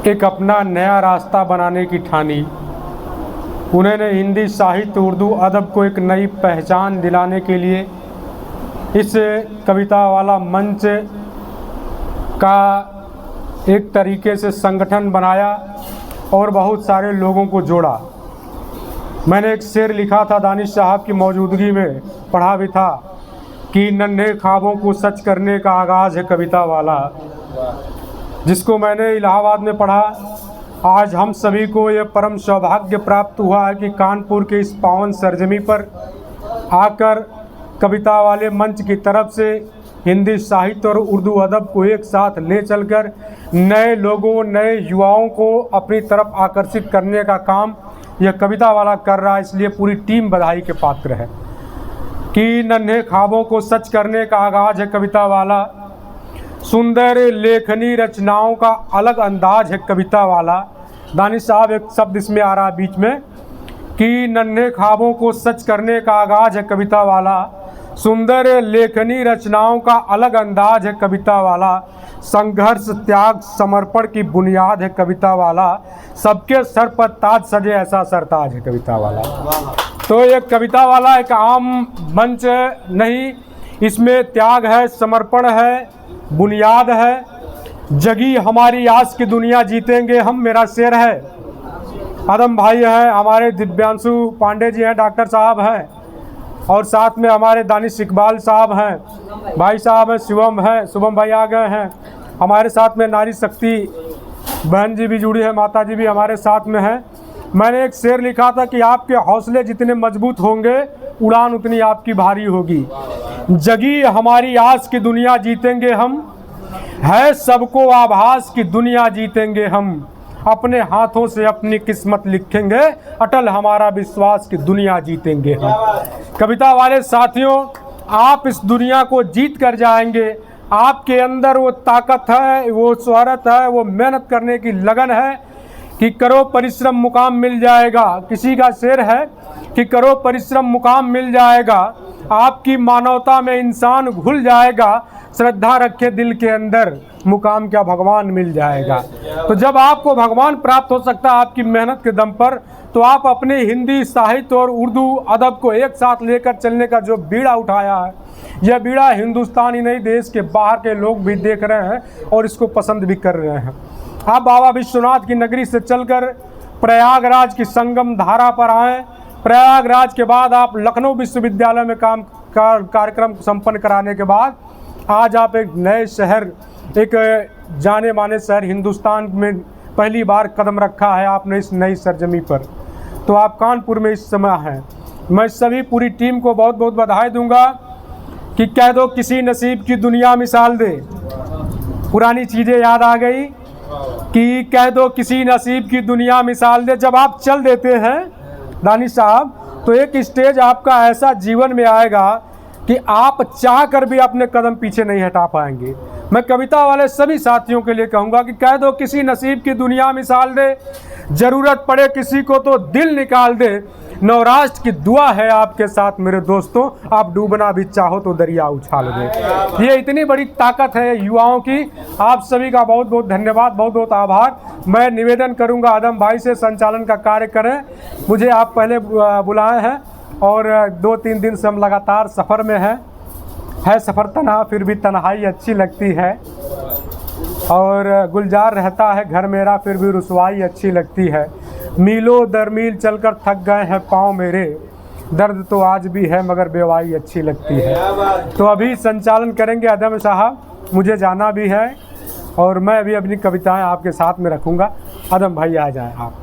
एक अपना नया रास्ता बनाने की ठानी। उन्होंने हिंदी साहित्य उर्दू अदब को एक नई पहचान दिलाने के लिए इस कविता वाला मंच का एक तरीके से संगठन बनाया और बहुत सारे लोगों को जोड़ा। मैंने एक शेर लिखा था, दानिश साहब की मौजूदगी में पढ़ा भी था कि नन्हे ख्वाबों को सच करने का आगाज़ है कविता वाला, जिसको मैंने इलाहाबाद में पढ़ा। आज हम सभी को ये परम सौभाग्य प्राप्त हुआ है कि कानपुर के इस पावन सरजमी पर आकर कविता वाले मंच की तरफ से हिंदी साहित्य और उर्दू अदब को एक साथ ले चलकर नए लोगों, नए युवाओं को अपनी तरफ आकर्षित करने का काम यह कविता वाला कर रहा है। इसलिए पूरी टीम बधाई के पात्र है कि नन्हे ख्वाबों को सच करने का आगाज़ है कविता वाला। सुंदर लेखनी रचनाओं का अलग अंदाज है कविता वाला। दानिश साहब एक शब्द इसमें आ रहा बीच में कि नन्हे ख्वाबों को सच करने का आगाज़ है कविता वाला। सुंदर लेखनी रचनाओं का अलग अंदाज है कविता वाला। संघर्ष त्याग समर्पण की बुनियाद है कविता वाला। सबके सर पर ताज सजे ऐसा सरताज है कविता वाला। तो ये कविता वाला एक आम मंच नहीं, इसमें त्याग है, समर्पण है, बुनियाद है। जगी हमारी आस की दुनिया जीतेंगे हम, मेरा शेर है। आदम भाई हैं, हमारे दिव्यांशु पांडे जी हैं, डॉक्टर साहब हैं, और साथ में हमारे दानिश इकबाल साहब हैं, भाई साहब हैं, शिवम हैं, शुभम भाई आ गए हैं। हमारे साथ में नारी शक्ति बहन जी भी जुड़ी है, माता जी भी हमारे साथ में हैं। मैंने एक शेर लिखा था कि आपके हौसले जितने मजबूत होंगे उड़ान उतनी आपकी भारी होगी। जगी हमारी आस की दुनिया जीतेंगे हम, है सबको आभास की दुनिया जीतेंगे हम। अपने हाथों से अपनी किस्मत लिखेंगे, अटल हमारा विश्वास की दुनिया जीतेंगे हम। कविता वाले साथियों, आप इस दुनिया को जीत कर जाएंगे। आपके अंदर वो ताकत है, वो शोहरत है, वो मेहनत करने की लगन है कि करो परिश्रम मुकाम मिल जाएगा। किसी का शेर है कि करो परिश्रम मुकाम मिल जाएगा। आपकी मानवता में इंसान घुल जाएगा। श्रद्धा रखे दिल के अंदर, मुकाम क्या भगवान मिल जाएगा। तो जब आपको भगवान प्राप्त हो सकता है आपकी मेहनत के दम पर, तो आप अपने हिंदी साहित्य और उर्दू अदब को एक साथ लेकर चलने का जो बीड़ा उठाया है, यह बीड़ा हिंदुस्तान ही नहीं देश के बाहर के लोग भी देख रहे हैं और इसको पसंद भी कर रहे हैं। आप बाबा विश्वनाथ की नगरी से चलकर प्रयागराज की संगम धारा पर आएँ। प्रयागराज के बाद आप लखनऊ विश्वविद्यालय में कार्यक्रम संपन्न कराने के बाद आज आप एक नए शहर, एक जाने माने शहर हिंदुस्तान में पहली बार कदम रखा है आपने इस नई सरजमी पर। तो आप कानपुर में इस समय हैं। मैं सभी पूरी टीम को बहुत बहुत बधाई दूंगा कि कह दो किसी नसीब की दुनिया मिसाल दे। पुरानी चीज़ें याद आ गई कि कह दो किसी नसीब की दुनिया मिसाल दे। जब आप चल देते हैं दानिश साहब, तो एक स्टेज आपका ऐसा जीवन में आएगा कि आप चाह कर भी अपने कदम पीछे नहीं हटा पाएंगे। मैं कविता वाले सभी साथियों के लिए कहूँगा कि कह दो किसी नसीब की दुनिया मिसाल दे। ज़रूरत पड़े किसी को तो दिल निकाल दे। नवराष्ट्र की दुआ है आपके साथ मेरे दोस्तों, आप डूबना भी चाहो तो दरिया उछाल दे। ये इतनी बड़ी ताकत है युवाओं की। आप सभी का बहुत बहुत धन्यवाद, बहुत बहुत आभार। मैं निवेदन करूँगा आदम भाई से संचालन का कार्य करें। मुझे आप पहले बुलाए हैं और 2-3 दिन से हम लगातार सफ़र में हैं। है सफ़र तन्हा, फिर भी तन्हाई अच्छी लगती है। और गुलजार रहता है घर मेरा, फिर भी रुसवाई अच्छी लगती है। मीलों दर मील चलकर थक गए हैं पाँव मेरे, दर्द तो आज भी है मगर बेवाई अच्छी लगती है। तो अभी संचालन करेंगे आदम साहब, मुझे जाना भी है और मैं भी अपनी कविताएं आपके साथ में रखूँगा। आदम भाई आ जाएं आप।